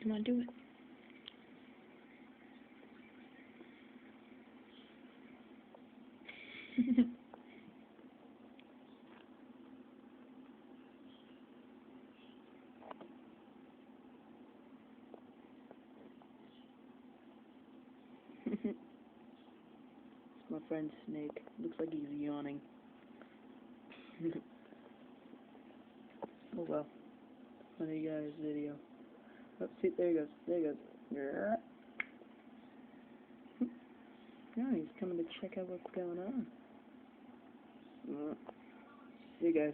Come on, do it. My friend Snake. Looks like he's yawning. Oh well. Funny guy's video. Oh, see, there he goes. There he goes. Yeah, he's coming to check out what's going on. See you guys.